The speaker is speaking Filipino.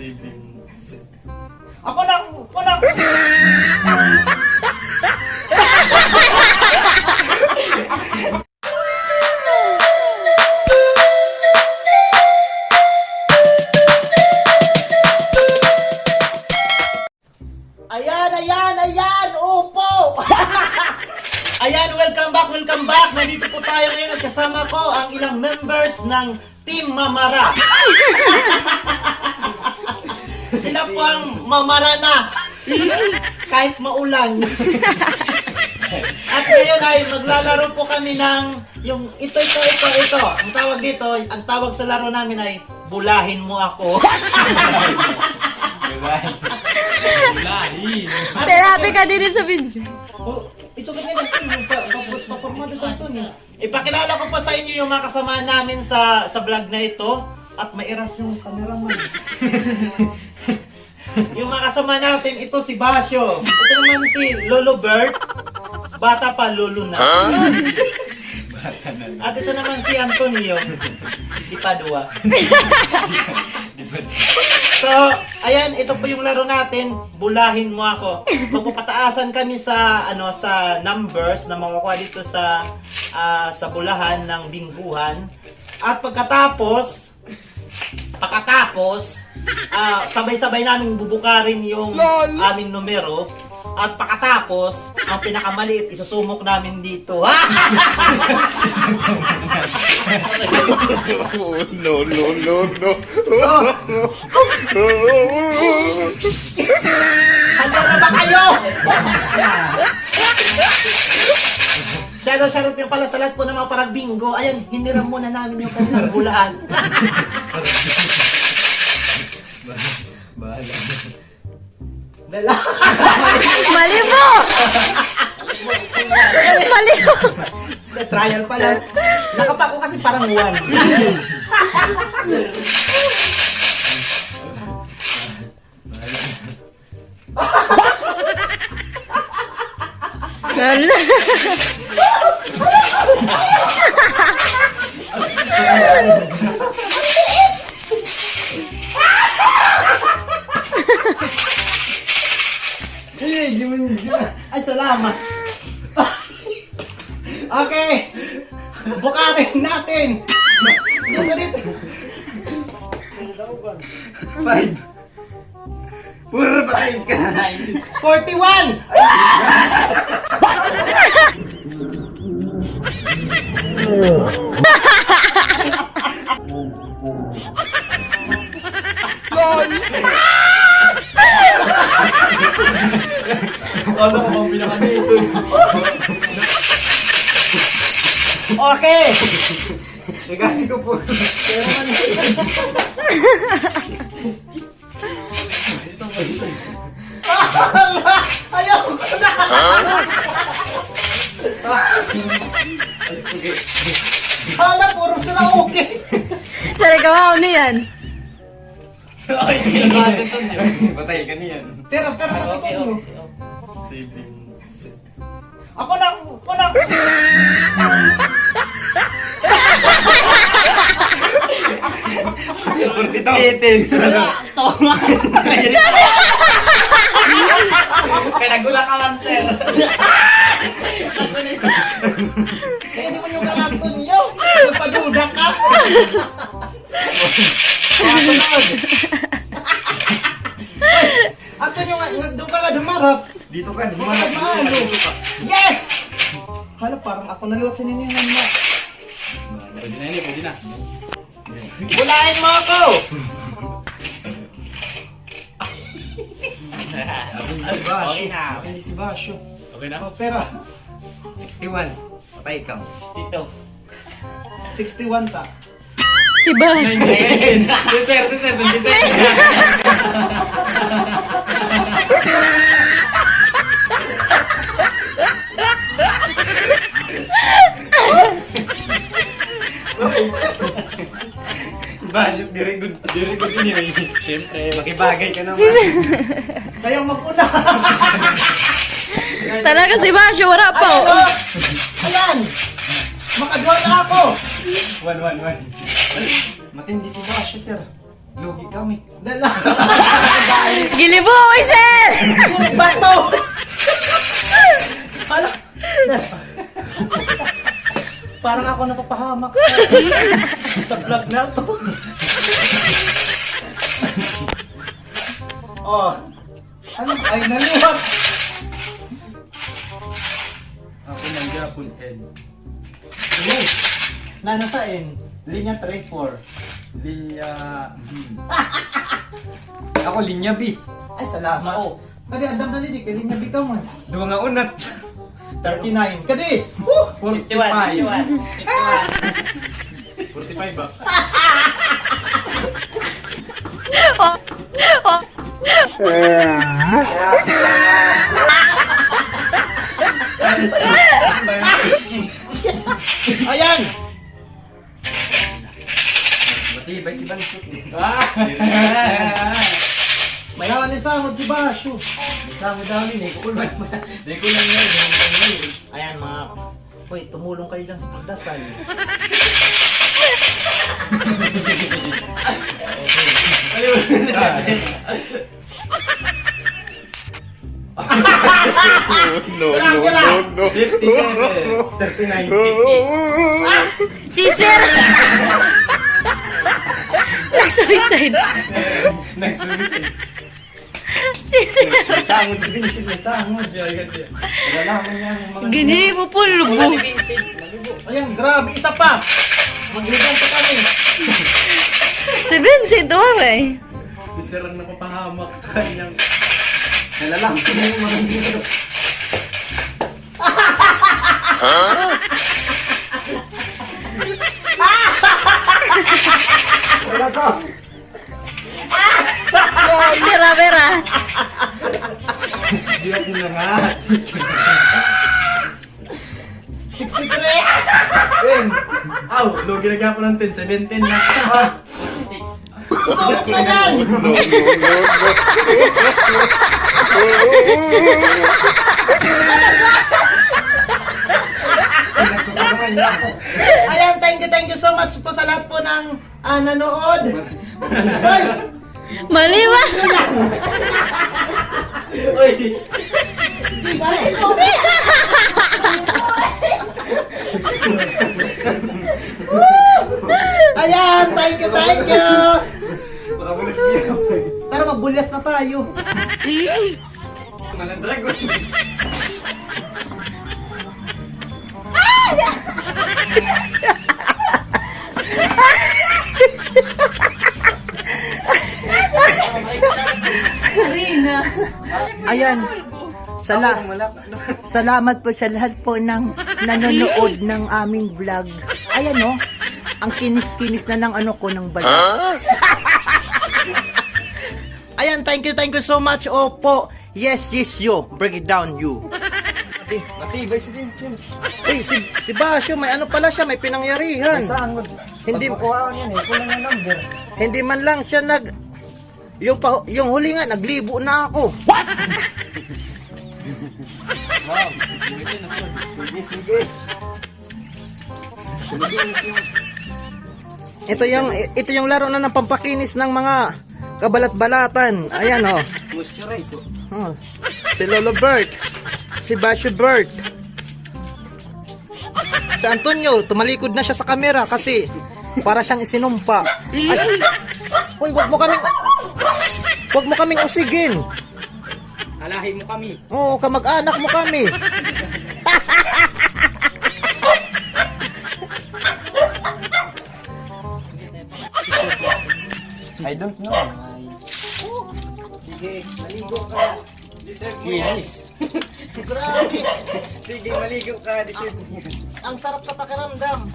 Ako na! Ako na! Ayan! Upo! Ayan, welcome back! Nandito po tayo ngayon at kasama ko ang ilang members ng Team Mamara. Sila po ang mamara na kahit maulan. At ngayon ay maglalaro po kami ng yung ito. Ang tawag dito, ang tawag sa laro namin ay bulahin mo ako. Terapi ka din sa video. Isukat nyo papormado sa ito niya. Ipakilala ko pa sa inyo yung mga kasama namin sa vlog na ito. At mairas yung cameraman. Yung mga kasama natin, ito si Basyo. Ito naman si Lolo Bert. Bata pa, Lolo na. At ito naman si Antonio. Di Padua. So, ayan, ito po yung laro natin. Bulahin mo ako. Magpapataasan kami sa sa numbers na makukuha dito sa bulahan ng bingguhan. At pagkatapos sabay-sabay namin bubukarin yung aming numero. At pagkatapos, ang pinakamaliit, isusumok namin dito. No. Handa na ba kayo? Shoutout yung pala sa lahat po ng mga parang bingo. Ayan, hiniram muna namin yung kanilang bulahan. Mali mo! Mali mo! Trial pala. Nakapako kasi parang one. Lala. Ay, salamat. Okay. Bukarin natin. Dito. 5. Puro patay ka. 41. Ano ko bang pinaka dito? Okay. Nagasi ko po. Ayaw ko na. Hala, puro sila okay. Sorry ka ba? Ano yan? Ay, pinagasi to niyo. Patay ka niyan. Pero Okay. mo. Saving. Ako na. Ito. 18. Pinagula ka man, sir. Kaya hindi mo yung kakanton nyo. Magpaduda ka. Antonio nga, doon ka dumarap. Dito ka, di Dumarap maalo. Yes! Hala, parang ako naliwat sa ninyanan mo. Pwede na. Bulahin mo ako! Okay na. Hindi si Basyo. Okay na? Oh, pero, 61. Patay ka. 61 ta. Si Bash. Si sir. Basyo, very good din yun. Siyempre. Makibagay ka naman. Kayo mag-una. Talaga si Bash, wala pa. Ayan! Makadwa na ako! 1. Matindi si Basyo, sir. Lugi kami. Dala. Giliboy, sir! Bato! Hala. Parang ako napapahamak sa vlog na to. Oh. Ano? Ay, naliwat. Ako ng Japon N. Nanasain. Linya 3-4. Linya... Ako linya B. Ay, salamat. Kadi, andam na lidik. Linya bitaw man. Duwa nga unat. 39. Kadi! Woo! 45. 45 ba? Oh, oh. Ayan! Matibay si Bansot. Mayawan ni Samod si Basyo. Sama daw ni Kukulman. Di ko lang yan. Ayan mga... Hoy, tumulong kayo dyan sa pagdasal. No. 57, 39, 50. Si sir! Nag-suicide. Nagsumisid. Si sir! Sangon si Vincent na sangon. Nalalaman niya yung mga... Gini mo pulbo. Ayan, grabe, isa pa! Magligan pa kami. Si Vincent, oray. Isa lang napapahamak sa kanyang... Nalalaman ko na yung mga dito. Wala ka! Bera-bera. Di ako na nga. 63! Ten! Aw! Lugi na po ng 10. 17 na. 6. Stop na yan! Ayan, thank you so much po sa lahat po ng nanood. Hoy! Maliwa. Uy! Ayan, thank you. Makabulas niya. Tara, magbulyas na tayo. Mga dragon. Rina. Ayan. Salamat po sa lahat po ng nanonood ng aming vlog. Ayan o. Ang kinis-kinis na ng ano ko ng balat. Ayan, thank you so much. Opo. Yes, you. Break it down, you. Matibay si Vincent. Eh, si Basyo, may ano pala siya, may pinangyarihan. Sangod. Hindi- Pagkukuhaan yan eh. Kulang ang number. Hindi man lang siya yung huli nga, naglibo na ako. Sige. Ito yung laro na ng pampakinis ng mga kabalat-balatan. Ayan oh. Moisturize. Oh. Si Lolo Bert. Si Basyo Bert. Si Antonio, tumalikod na siya sa kamera kasi para siyang isinumpa. At, hoy, wag mo kaming usigin. Alahin mo kami. Oo, kamag-anak mo kami. I don't know. Sige, maligo ka. Yes. Grabe. Sige, maligo ka. Deserve niya. Ang sarap sa pakiramdam.